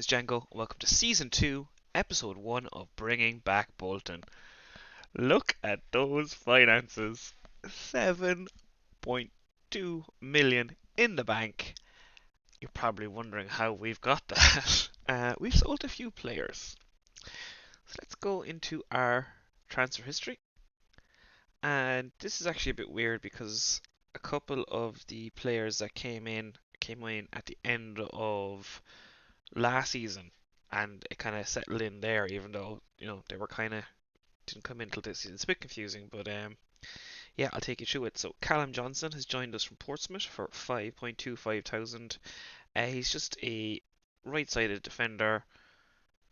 is Django, and welcome to Season 2, Episode 1 of Bringing Back Bolton. Look at those finances. 7.2 million in the bank. You're probably wondering how we've got that. We've sold a few players. So let's go into our transfer history. And this is actually a bit weird because a couple of the players that came in at the end of last season, and it kind of settled in there, even though they were kind of didn't come in until this season. It's a bit confusing, but yeah, I'll take you through it. So Callum Johnson has joined us from Portsmouth for 5.25 thousand. He's just a right-sided defender,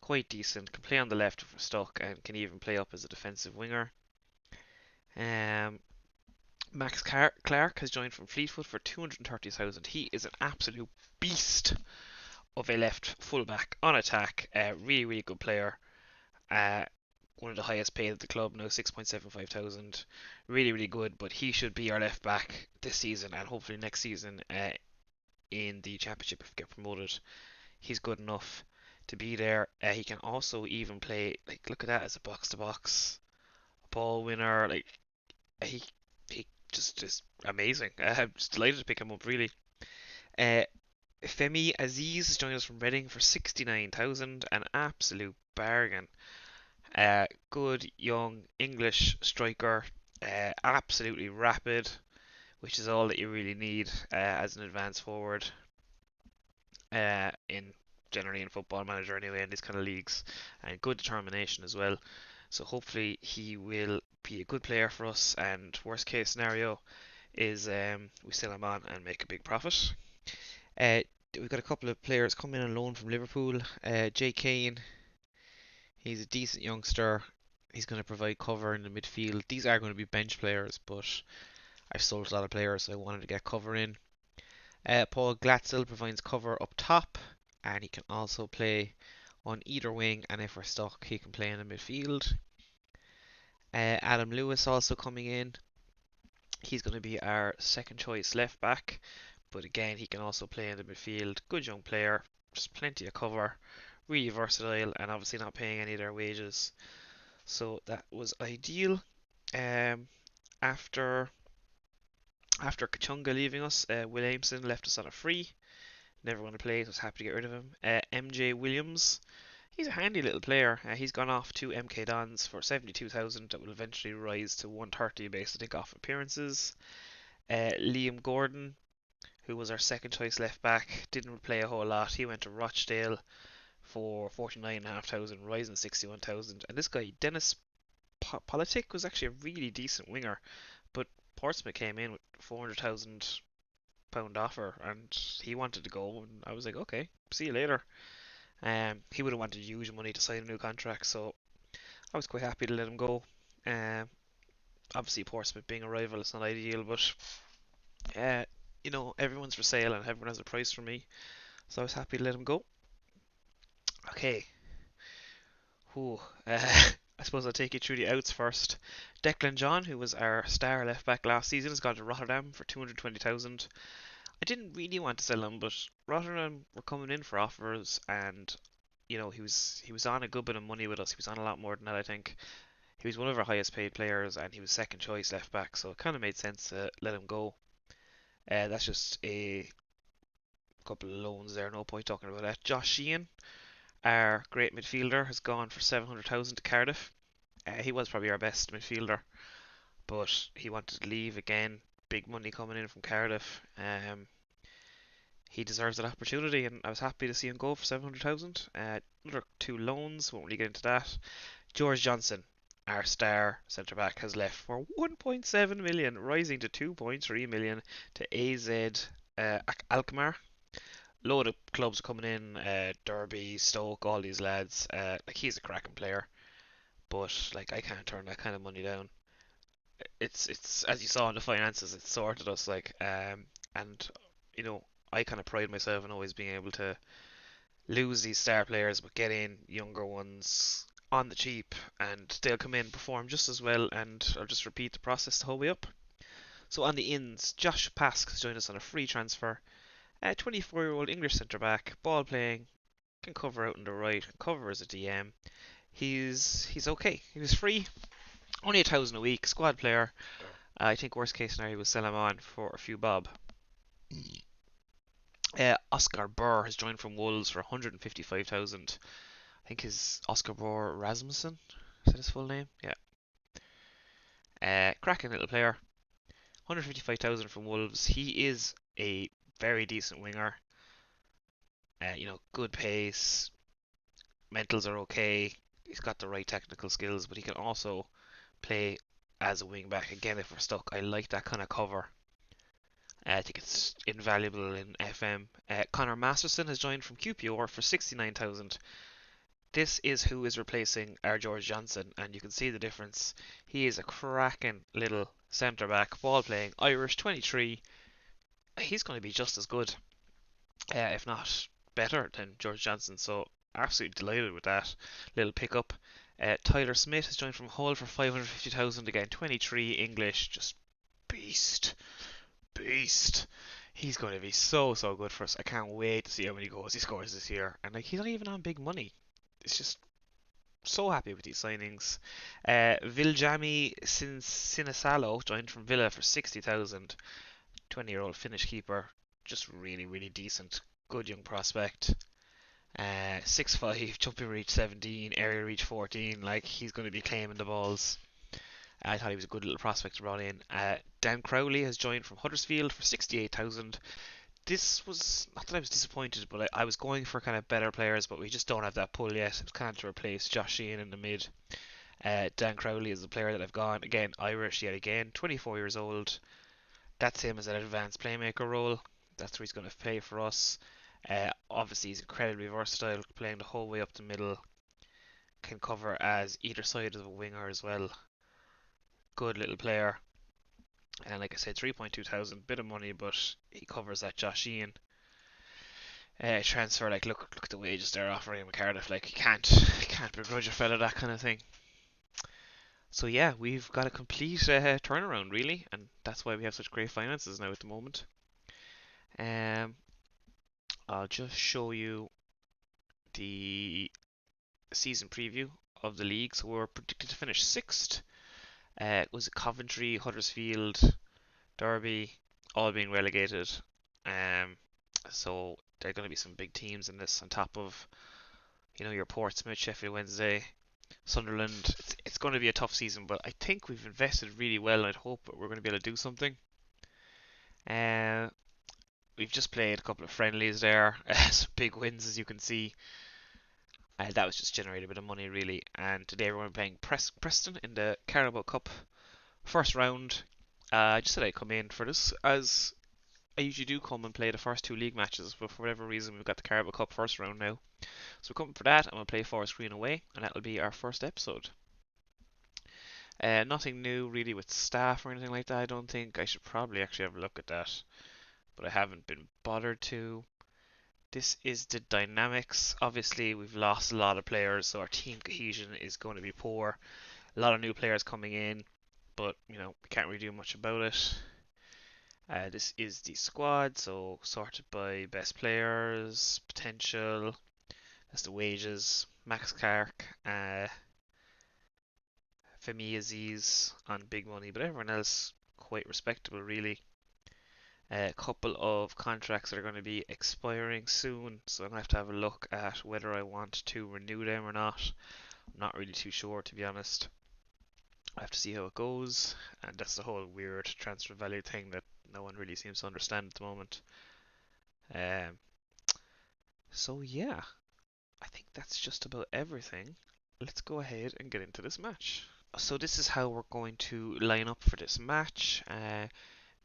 quite decent. Can play on the left if we're stuck, and can even play up as a defensive winger. Um, Max Clark has joined from Fleetwood for 230,000. He is an absolute beast of a left fullback on attack. Really, really good player. Uh, One of the highest paid at the club now, 6.75 thousand. Really, really good, but he should be our left back this season and hopefully next season in the championship if we get promoted. He's good enough to be there. He can also even play, like, look at that as a box to box ball winner. Like, he he just is amazing. I'm just delighted to pick him up, really. Uh, Femi Aziz is joining us from Reading for 69,000, an absolute bargain. Good young English striker, absolutely rapid, which is all that you really need as an advanced forward in generally in Football Manager anyway in these kind of leagues, and good determination as well. So hopefully he will be a good player for us. And worst case scenario is we sell him on and make a big profit. Uh, we've got a couple of players coming on loan from Liverpool. Jay Kane, he's a decent youngster. He's going to provide cover in the midfield. These are going to be bench players, but I've sold a lot of players, so I wanted to get cover in. Paul Glatzel provides cover up top, and he can also play on either wing, and if we're stuck, he can play in the midfield. Adam Lewis also coming in. He's going to be our second choice left back, but again, he can also play in the midfield. Good young player, just plenty of cover, really versatile, and obviously not paying any of their wages. So that was ideal. Um, after Kachunga leaving us, Williamson left us on a free. Never going to play, so I was happy to get rid of him. MJ Williams, he's a handy little player. He's gone off to MK Dons for 72,000. That will eventually rise to 130 based, I think, off appearances. Liam Gordon, who was our second choice left back, didn't play a whole lot. He went to Rochdale for 49,500, rising 61,000. And this guy, Dennis Politic, was actually a really decent winger, but Portsmouth came in with £400,000 offer, and he wanted to go, and I was like, okay, see you later. He would have wanted huge money to sign a new contract, so I was quite happy to let him go. Um, Obviously Portsmouth being a rival, it's not ideal, but uh, everyone's for sale and everyone has a price for me, so I was happy to let him go. Okay, whew. I suppose I'll take you through the outs first. Declan John, who was our star left back last season, has gone to Rotterdam for 220,000. I didn't really want to sell him, but Rotterdam were coming in for offers, and he was on a good bit of money with us. He was on a lot more than that, I think. He was one of our highest paid players, and he was second choice left back, so it kind of made sense to let him go. That's just a couple of loans there, no point talking about that. Josh Sheehan, our great midfielder, has gone for 700,000 to Cardiff. He was probably our best midfielder, but he wanted to leave again. Big money coming in from Cardiff. He deserves that opportunity, and I was happy to see him go for 700,000. Another two loans, won't really get into that. George Johnson, our star centre back, has left for 1.7 million, rising to 2.3 million to AZ Alkmaar. Load of clubs coming in, Derby, Stoke, all these lads. Like, he's a cracking player, but like, I can't turn that kind of money down. It's as you saw in the finances, it's sorted us, like, and you know I kind of pride myself in always being able to lose these star players, but get in younger ones on the cheap, and they'll come in, perform just as well, and I'll just repeat the process the whole way up. So on the ins, Josh Pask has joined us on a free transfer. A 24-year-old English centre back, ball playing, can cover out on the right, can cover as a DM. He's okay. He was free, only 1,000 a week, squad player. I think worst case scenario was sell him on for a few bob. Oscar Burr has joined from Wolves for 155,000. I think his Oscar Burr Rasmussen. Is that his full name? Yeah. Cracking little player. 155,000 from Wolves. He is a very decent winger. Good pace. Mentals are okay. He's got the right technical skills, but he can also play as a wing back. Again, if we're stuck, I like that kind of cover. I think it's invaluable in FM. Connor Masterson has joined from QPR for 69,000. This is who is replacing our George Johnson, and you can see the difference. He is a cracking little centre back, ball playing, Irish, 23. He's going to be just as good, if not better, than George Johnson. So absolutely delighted with that little pickup. Tyler Smith has joined from Hull for 550,000 again, 23, English, just beast, beast. He's going to be so good for us. I can't wait to see how many goals he scores this year. And like, he's not even on big money. It's just so happy with these signings. Viljami Sinisalo joined from Villa for 60,000. 20-year-old Finnish keeper, just really decent, good young prospect. 6'5", jumping reach 17, area reach 14. Like, he's going to be claiming the balls. I thought he was a good little prospect to brought in. Dan Crowley has joined from Huddersfield for 68,000. This was not that I was disappointed, but I was going for kind of better players, but we just don't have that pull yet. It's kind of to replace Josh Sheehan in the mid. Dan Crowley is the player that I've gone. Again, Irish yet again, 24 years old. That's him as an advanced playmaker role. That's where he's going to play for us. Obviously, he's incredibly versatile, playing the whole way up the middle. Can cover as either side of the winger as well. Good little player. And like I said, 3.2 thousand, bit of money, but he covers that Josh Ian transfer. Like, look at the wages they're offering him in Cardiff. Like, you can't begrudge a fella that kind of thing. So yeah, we've got a complete turnaround really, and that's why we have such great finances now at the moment. Um, I'll just show you the season preview of the league. So we're predicted to finish sixth. It was Coventry, Huddersfield, Derby, all being relegated. So there are going to be some big teams in this, on top of your Portsmouth, Sheffield Wednesday, Sunderland. It's going to be a tough season, but I think we've invested really well, and I'd hope that we're going to be able to do something. We've just played a couple of friendlies there, some big wins as you can see. That was just generating a bit of money really. And today we're going to be playing Preston in the Carabao Cup first round. I just said I'd come in for this, as I usually do come and play the first two league matches, but for whatever reason we've got the Carabao Cup first round now. So we're coming for that, and we'll play Forest Green away, and that'll be our first episode. Nothing new really with staff or anything like that, I don't think. I should probably actually have a look at that, but I haven't been bothered to. This is the dynamics. Obviously, we've lost a lot of players, so our team cohesion is going to be poor. A lot of new players coming in, but we can't really do much about it. This is the squad, so sorted by best players, potential. That's the wages. Max Clark, Femi Aziz on big money, but everyone else quite respectable, really. A couple of contracts that are going to be expiring soon, so I'm going to have a look at whether I want to renew them or not. I'm not really too sure, to be honest. I have to see how it goes, and that's the whole weird transfer value thing that no one really seems to understand at the moment. Um, so yeah, I think that's just about everything. Let's go ahead and get into this match. So this is how we're going to line up for this match.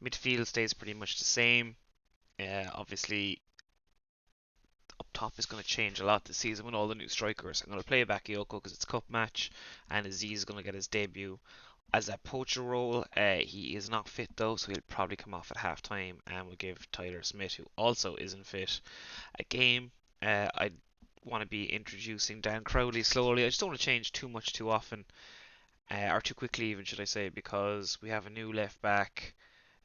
Midfield stays pretty much the same. Obviously, up top is going to change a lot this season with all the new strikers. I'm going to play Bakayoko because it's a cup match, and Aziz is going to get his debut as a poacher role. He is not fit though, so he'll probably come off at half time, and we'll give Tyler Smith, who also isn't fit, a game. I want to be introducing Dan Crowley slowly. I just don't want to change too much too often, or too quickly even, should I say, because we have a new left back,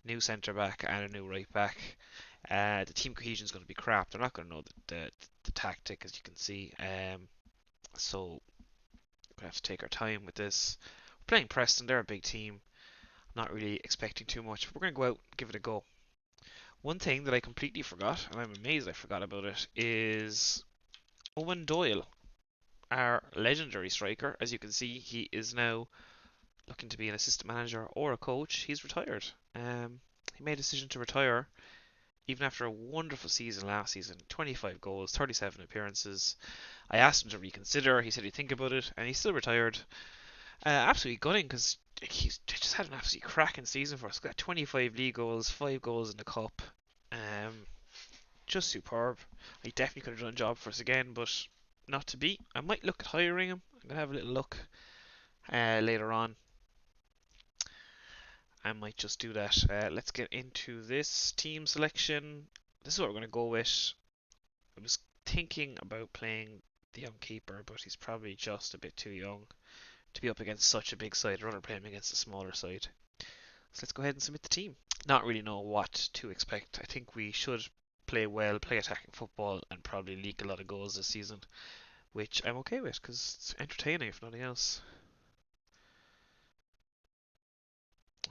new centre back, and a new right back. The team cohesion is going to be crap. They're not going to know the tactic, as you can see. So we have to take our time with this. We're playing Preston. They're a big team. I'm not really expecting too much. But we're going to go out and give it a go. One thing that I completely forgot, and I'm amazed I forgot about it, is Owen Doyle, our legendary striker. As you can see, he is now looking to be an assistant manager or a coach. He's retired. He made a decision to retire even after a wonderful season last season. 25 goals, 37 appearances. I asked him to reconsider. He said he'd think about it, and he's still retired. Absolutely gutting because he's just had an absolutely cracking season for us. Got 25 league goals, 5 goals in the cup. Just superb. He definitely could have done a job for us again, but not to be. I might look at hiring him. I'm gonna have a little look later on. I might just do that. Let's get into this team selection. This is what we're gonna go with. I was thinking about playing the young keeper, but he's probably just a bit too young to be up against such a big side. I'd rather play him against a smaller side. So let's go ahead and submit the team. Not really know what to expect. I think we should play well, play attacking football, and probably leak a lot of goals this season, which I'm okay with because it's entertaining if nothing else.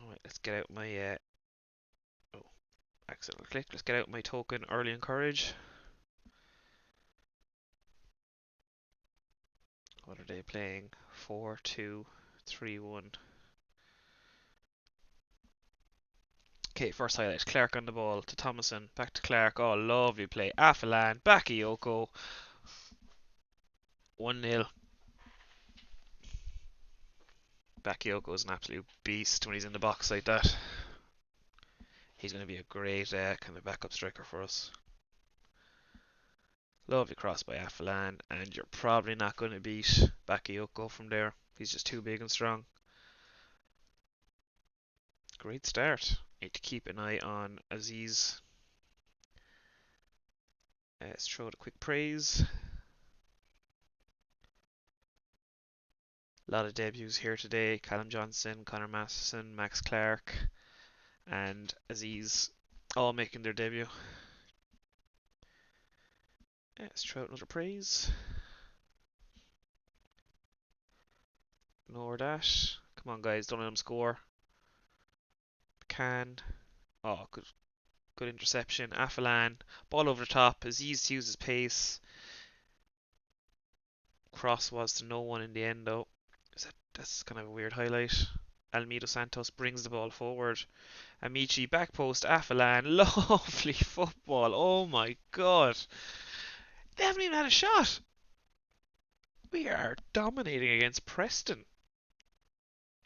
Alright, let's get out my oh, accidental click. Let's get out my token early encourage. What are they playing? 4-2-3-1. Okay, first highlight. Clark on the ball to Thomason. Back to Clark. Oh, lovely play. Afalan. Bakayoko. 1-0. Bakayoko is an absolute beast when he's in the box like that. He's going to be a great kind of backup striker for us. Lovely cross by Afalan, and you're probably not going to beat Bakayoko from there. He's just too big and strong. Great start. Need to keep an eye on Aziz. Let's throw out a quick praise. A lot of debuts here today. Callum Johnson, Connor Masterson, Max Clark, and Aziz all making their debut. Let's throw out another praise. Ignore that. Come on, guys, don't let them score. Can. Oh, good interception. Afalan, ball over the top. Aziz uses pace. Cross was to no one in the end, though. That's kind of a weird highlight. Almeida Santos brings the ball forward. Amici back post. Afalan, lovely football. Oh my god. They haven't even had a shot. We are dominating against Preston.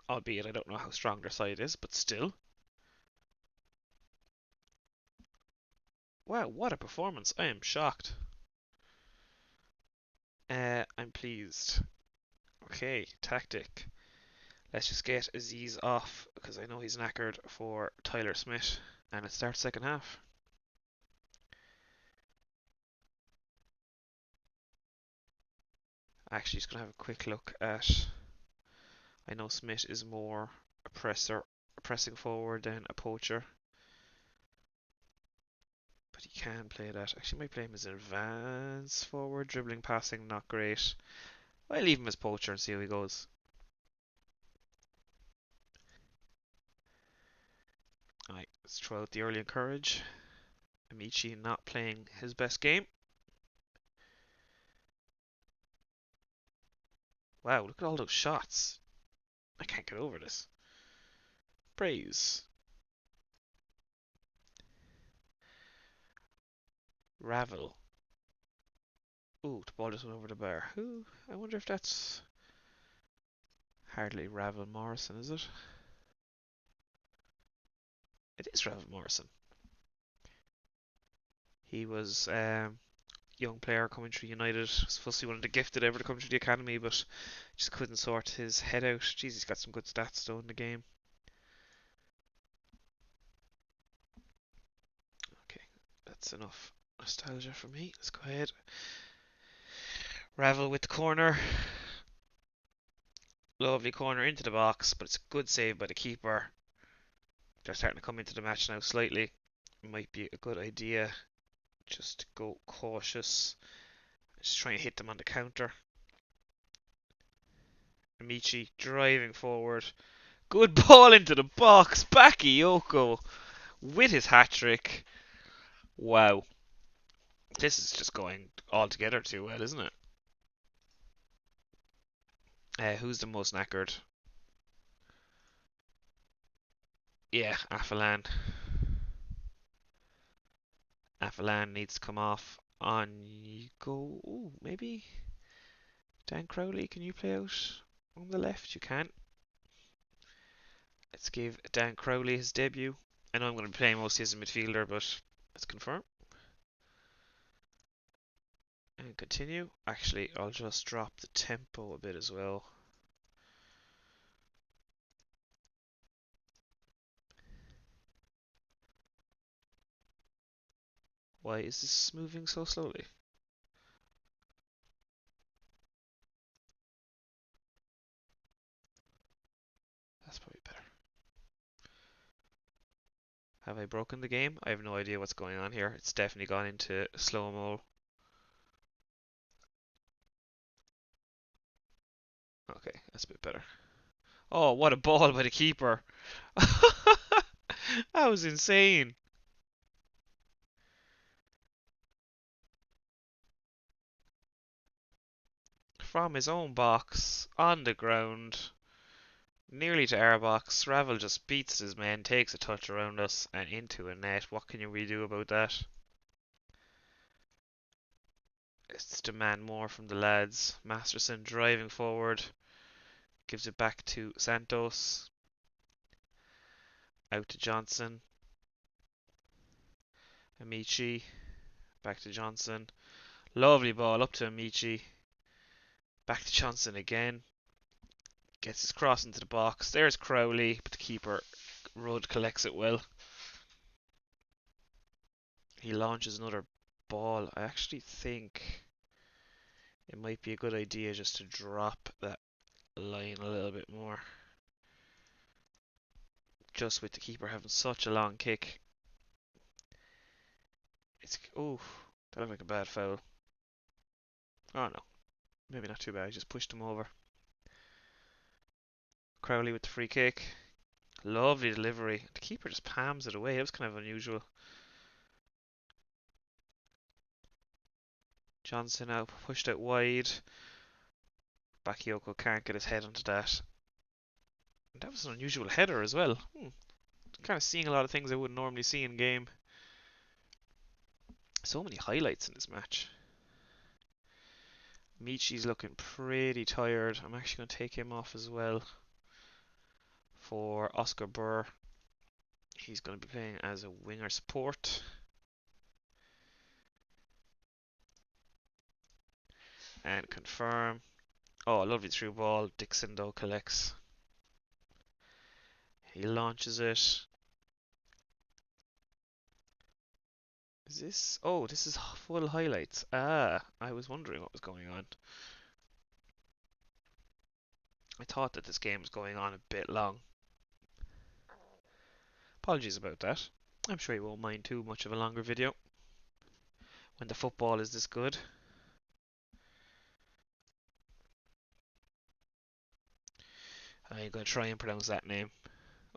Albeit I don't know how strong their side is, but still. Wow, what a performance. I am shocked. I'm pleased. Okay, tactic. Let's just get Aziz off because I know he's knackered for Tyler Smith. And it starts second half. Actually, just going to have a quick look at... I know Smith is more a pressing forward than a poacher. But he can play that. Actually, might play him as an advanced forward. Dribbling, passing, not great. I'll leave him as poacher and see how he goes. Alright, let's try out the early encourage. Amici not playing his best game. Wow, look at all those shots. I can't get over this. Praise. Ravel. Ooh, the ball just went over the bar. Who? I wonder if that's... Hardly Ravel Morrison, is it? It is Ravel Morrison. He was young player coming through United. Supposed to be one of the gifted ever to come through the academy, but just couldn't sort his head out. Jeez, he's got some good stats though in the game. Okay, that's enough nostalgia for me. Let's go ahead. Ravel with the corner. Lovely corner into the box, but it's a good save by the keeper. They're starting to come into the match now slightly. might be a good idea just to go cautious. Just try and hit them on the counter. Amici driving forward. Good ball into the box. Bakayoko with his hat trick. Wow. This is just going altogether too well, isn't it? Who's the most knackered? Yeah, Afalan. Afalan needs to come off. On you go. Ooh, maybe Dan Crowley, can you play out on the left? You can. Let's give Dan Crowley his debut. I know I'm going to be playing mostly as a midfielder, but let's confirm. And continue. Actually, I'll just drop the tempo a bit as well. Why is this moving so slowly? That's probably better. Have I broken the game? I have no idea what's going on here. It's definitely gone into slow-mo. Okay, that's a bit better. Oh, what a ball by the keeper. That was insane. From his own box, on the ground, nearly to our box. Ravel just beats his man, takes a touch around us, and into a net. What can we do about that? Let's demand more from the lads. Masterson driving forward, gives it back to Santos. Out to Johnson. Amici, back to Johnson. Lovely ball up to Amici. Back to Johnson again. Gets his cross into the box. There's Crowley, but the keeper, Rudd, collects it well. He launches another ball. I actually think it might be a good idea just to drop that line a little bit more. Just with the keeper having such a long kick. Oh, that looked like a bad foul. Oh no, maybe not too bad. I just pushed him over. Crowley with the free kick. Lovely delivery. The keeper just palms it away. That was kind of unusual. Johnson now pushed out wide. Bakayoko can't get his head onto that. And that was an unusual header as well. Kind of seeing a lot of things I wouldn't normally see in game. So many highlights in this match. Michi's looking pretty tired. I'm actually going to take him off as well for Oscar Burr. He's going to be playing as a winger support. And confirm. Oh, lovely through ball. Dixon though collects. He launches it. Is this? Oh, this is full highlights. Ah, I was wondering what was going on. I thought that this game was going on a bit long. Apologies about that. I'm sure you won't mind too much of a longer video when the football is this good. I'm going to try and pronounce that name.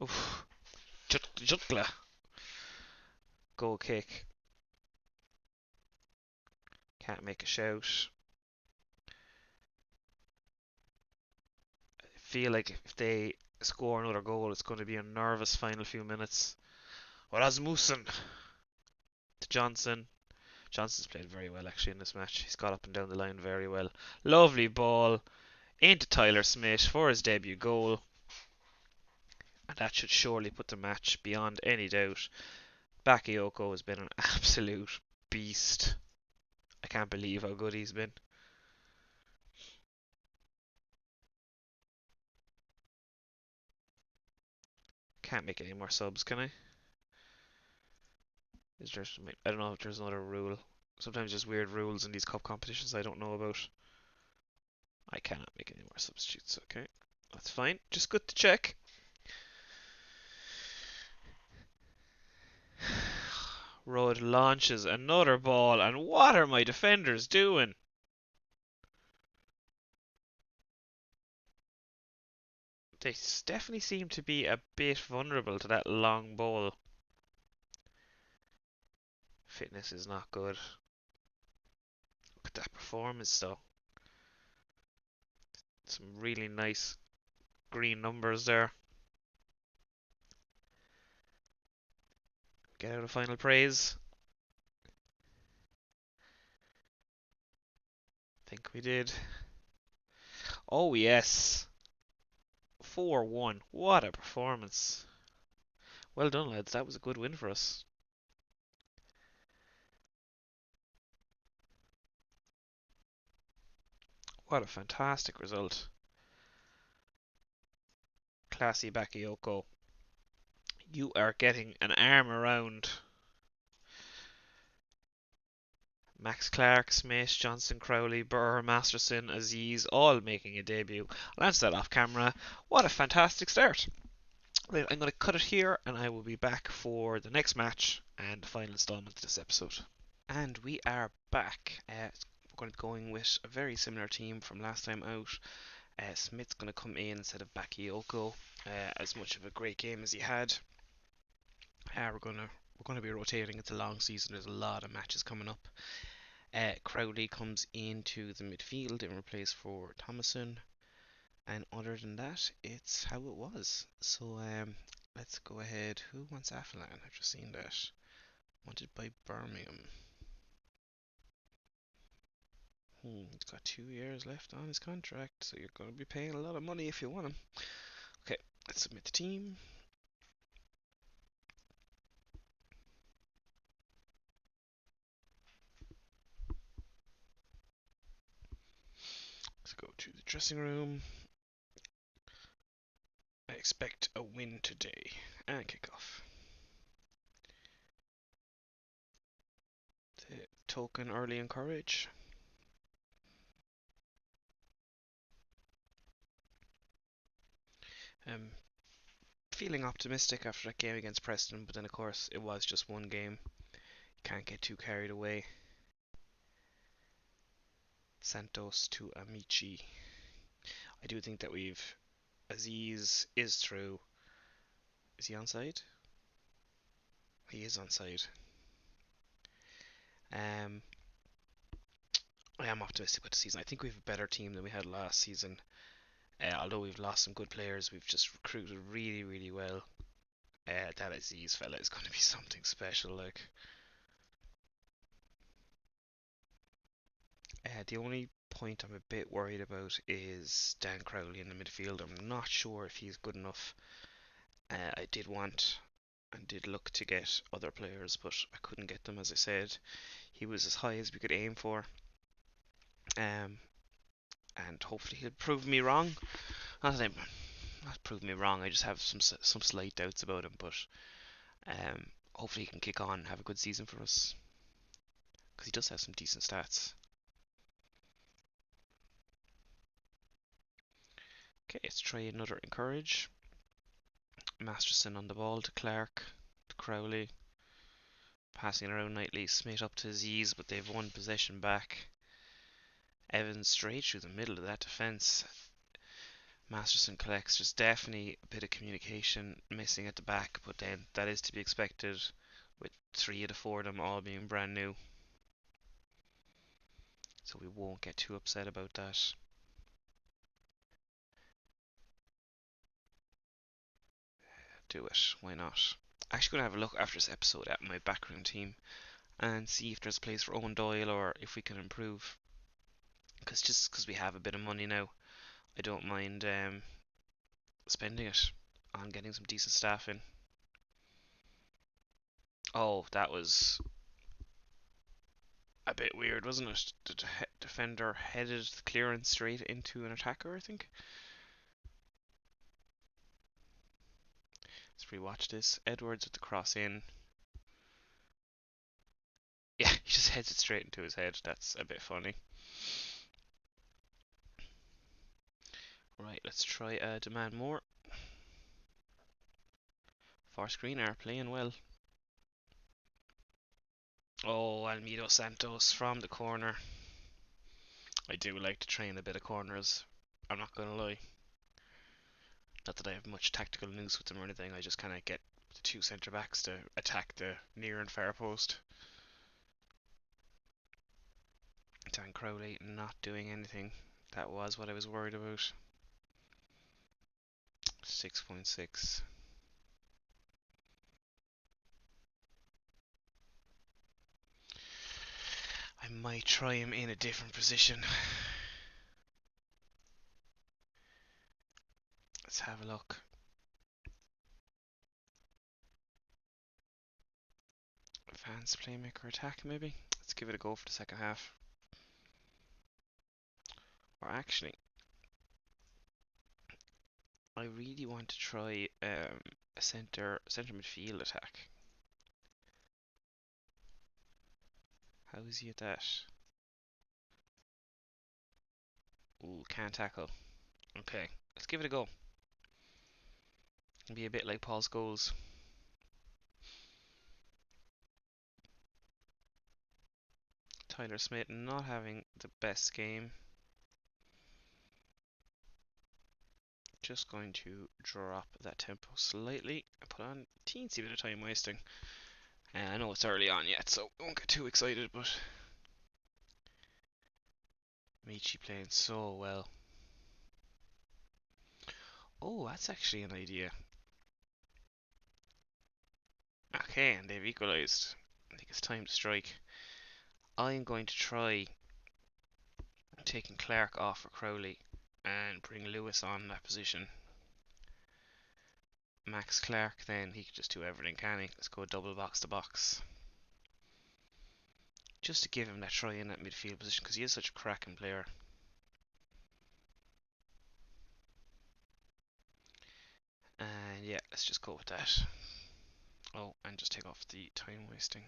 Oof. Jutla. Goal kick. Can't make a shout. I feel like if they score another goal, it's going to be a nervous final few minutes. Rasmussen to Johnson. Johnson's played very well actually in this match. He's got up and down the line very well. Lovely ball into Tyler Smith for his debut goal. And that should surely put the match beyond any doubt. Bakayoko has been an absolute beast. I can't believe how good he's been. Can't make any more subs, can I? Is there? I don't know if there's another rule. Sometimes there's weird rules in these cup competitions I don't know about. I cannot make any more substitutes. Okay, that's fine. Just good to check. Rudd launches another ball, and what are my defenders doing? They definitely seem to be a bit vulnerable to that long ball. Fitness is not good. Look at that performance though. Some really nice green numbers there. Get out a final praise. Think we did. Oh yes. 4-1. What a performance. Well done, lads. That was a good win for us. What a fantastic result. Classy Bakayoko. You are getting an arm around Max Clark, Smith, Johnson, Crowley, Burr, Masterson, Aziz, all making a debut. I'll answer that off camera. What a fantastic start. Right, I'm going to cut it here and I will be back for the next match and the final installment of this episode. And we are back. We're going to be going with a very similar team from last time out. Smith's going to come in instead of Bakayoko. As much of a great game as he had. We're going to be rotating. It's a long season. There's a lot of matches coming up. Crowley comes into the midfield in replace for Thomason. And other than that, it's how it was. So let's go ahead. Who wants Afalan? I've just seen that. Wanted by Birmingham. He's got 2 years left on his contract, so you're going to be paying a lot of money if you want him. Okay, let's submit the team. Let's go to the dressing room. I expect a win today. And kick off. The token early encourage. Feeling optimistic after that game against Preston, but then of course it was just one game. Can't get too carried away. Santos to Amici. I do think that Aziz is through. Is he onside? He is onside. I am optimistic about the season. I think we have a better team than we had last season. Although we've lost some good players, we've just recruited really, really well. That Aziz fella is going to be something special. The only point I'm a bit worried about is Dan Crowley in the midfield. I'm not sure if he's good enough. I did want and did look to get other players, but I couldn't get them. As I said, he was as high as we could aim for. And hopefully he'll prove me wrong. Not prove me wrong. I just have some slight doubts about him, but hopefully he can kick on and have a good season for us because he does have some decent stats. Okay, let's try another encourage. Masterson on the ball to Clark, to Crowley, passing around nicely. Smith up to Aziz, but they've won possession back. Evans straight through the middle of that defence. Masterson collects. There's definitely a bit of communication missing at the back, but then that is to be expected with 3 of the 4 of them all being brand new. So we won't get too upset about that. Do it, why not? I'm actually going to have a look after this episode at my backroom team and see if there's a place for Owen Doyle or if we can improve. Because just because we have a bit of money now, I don't mind spending it on getting some decent staff in. Oh, that was a bit weird, wasn't it? The defender headed the clearance straight into an attacker, I think. Let's rewatch this. Edwards with the cross in. Yeah, he just heads it straight into his head. That's a bit funny. Right, let's try demand more. Far screen are playing well. Oh, Almeida Santos from the corner. I do like to train a bit of corners. I'm not gonna lie. Not that I have much tactical nous with them or anything. I just kind of get the two centre backs to attack the near and far post. Dan Crowley not doing anything. That was what I was worried about. 6.6. I might try him in a different position. Let's have a look. Advanced playmaker attack, maybe? Let's give it a go for the second half. Or actually, I really want to try a centre midfield attack. How is he at that? Ooh, can't tackle. Okay, let's give it a go. Be a bit like Paul Scholes. Tyler Smith not having the best game. Just going to drop that tempo slightly and put on a teensy bit of time wasting. I know it's early on yet, so don't get too excited, but Michi playing so well. Oh, that's actually an idea. Okay, and they've equalised. I think it's time to strike. I'm going to try taking Clark off for Crowley and bring Lewis on that position. Max Clark, then he can just do everything, can he? Let's go double box to box. Just to give him that try in that midfield position because he is such a cracking player. And yeah, let's just go with that. Oh, and just take off the time wasting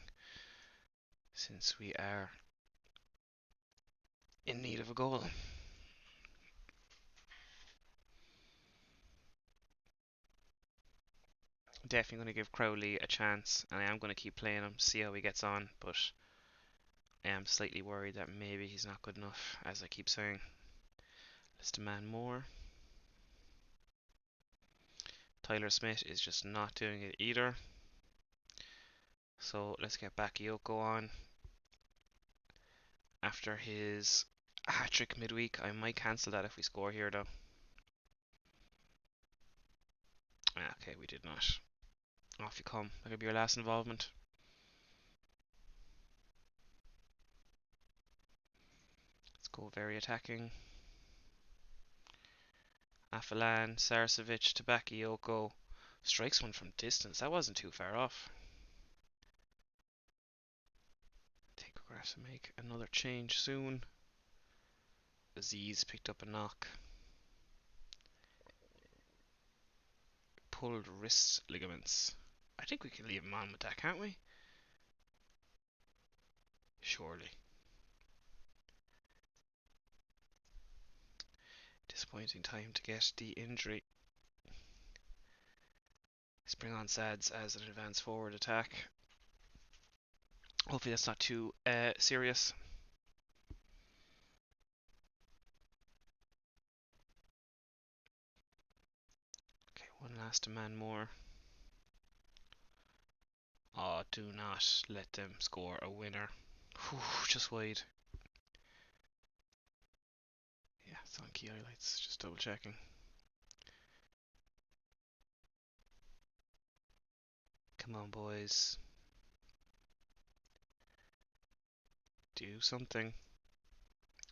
since we are in need of a goal. Definitely going to give Crowley a chance, and I am going to keep playing him, see how he gets on, but I am slightly worried that maybe he's not good enough, as I keep saying. Let's demand more. Tyler Smith is just not doing it either. So let's get Bakayoko on. After his hat-trick midweek, I might cancel that if we score here though. Okay, we did not. Off you come. That'll be your last involvement. Let's go very attacking. Afalan, Sarasevic to Bakayoko. Strikes one from distance. That wasn't too far off. I think we're going to have to make another change soon. Aziz picked up a knock. Pulled wrist ligaments. I think we can leave him on with that, can't we? Surely. Disappointing time to get the injury. Let's bring on Sads as an advance forward attack. Hopefully that's not too serious. Okay, one last demand more. Oh, do not let them score a winner. Whew, just wide. Yeah, it's on key highlights, just double checking. Come on, boys. Do something.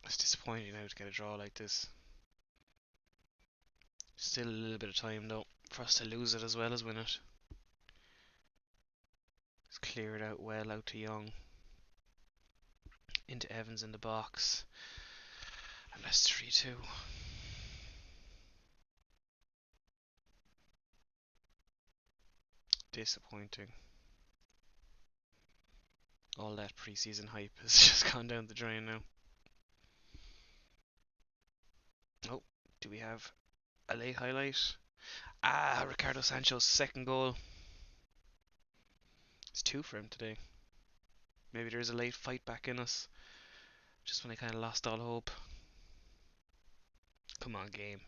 It's disappointing now to get a draw like this. Still a little bit of time though for us to lose it as well as win it. Let's clear it out well out to Young. Into Evans in the box. And that's 3-2. Disappointing. All that preseason hype has just gone down the drain now. Oh, do we have a late highlight? Ah, Ricardo Sancho's second goal. It's two for him today. Maybe there's a late fight back in us. Just when I kind of lost all hope. Come on, game.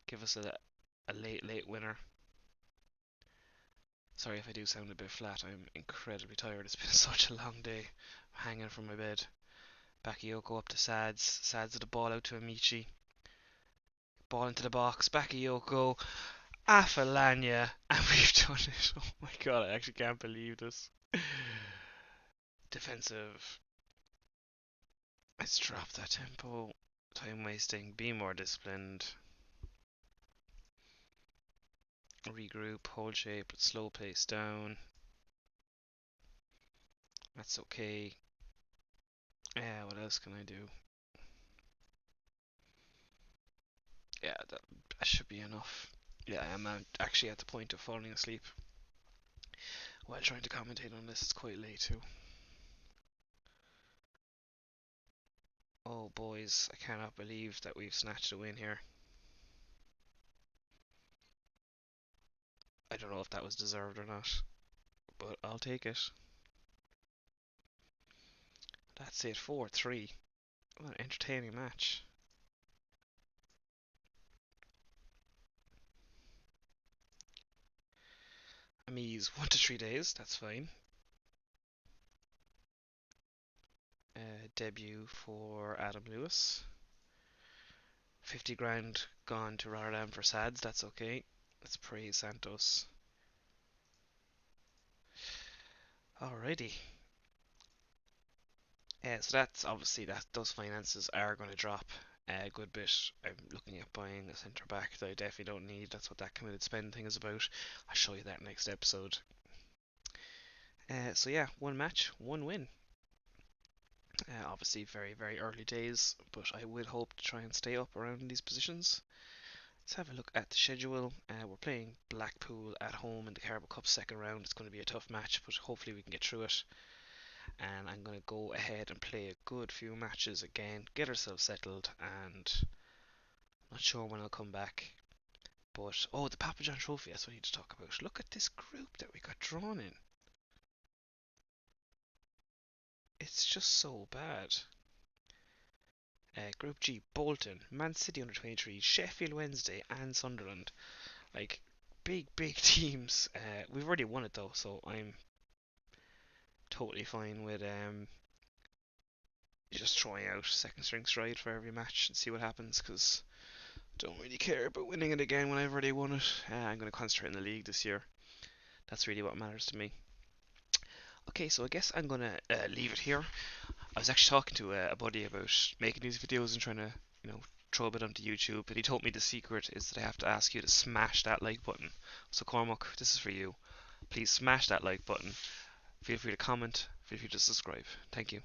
Give us a late winner. Sorry if I do sound a bit flat. I'm incredibly tired. It's been such a long day. I'm hanging from my bed. Bakayoko up to Sads. Sads with the ball out to Amici. Ball into the box. Bakayoko. Afalanya. And we've done it. Oh my god, I actually can't believe this. Defensive. Let's drop that tempo. Time wasting. Be more disciplined. Regroup. Hold shape. But slow pace down. That's okay. Yeah, what else can I do? Yeah, that should be enough. Yeah, I am actually at the point of falling asleep while trying to commentate on this. It's quite late too. Oh boys, I cannot believe that we've snatched a win here. I don't know if that was deserved or not, but I'll take it. That's it, 4-3. What an entertaining match. Amis 1 to 3 days, that's fine. Debut for Adam Lewis. 50 grand gone to Rotterdam for Sads, that's okay. Let's praise Santos. Alrighty. So that's obviously that those finances are going to drop a good bit. I'm looking at buying a centre back that I definitely don't need. That's what that committed spend thing is about. I'll show you that next episode. So yeah, one match, one win. Obviously very early days, but I would hope to try and stay up around these positions. Let's have a look at the schedule. We're playing Blackpool at home in the Carabao Cup second round. It's going to be a tough match, but hopefully we can get through it. And I'm going to go ahead and play a good few matches again, get ourselves settled, and I'm not sure when I'll come back. But, oh, the Papa John Trophy, that's what I need to talk about. Look at this group that we got drawn in. It's just so bad. Group G, Bolton, Man City under 23, Sheffield Wednesday, and Sunderland. Like, big teams. We've already won it though, so I'm totally fine with just throwing out second string stride for every match and see what happens, because don't really care about winning it again when I've already won it. I'm going to concentrate in the league this year. That's really what matters to me. Okay, so I guess I'm going to leave it here. I was actually talking to a buddy about making these videos and trying to, throw a bit onto YouTube, and he told me the secret is that I have to ask you to smash that like button. So Cormac, this is for you. Please smash that like button. Feel free to comment. Feel free to subscribe. Thank you.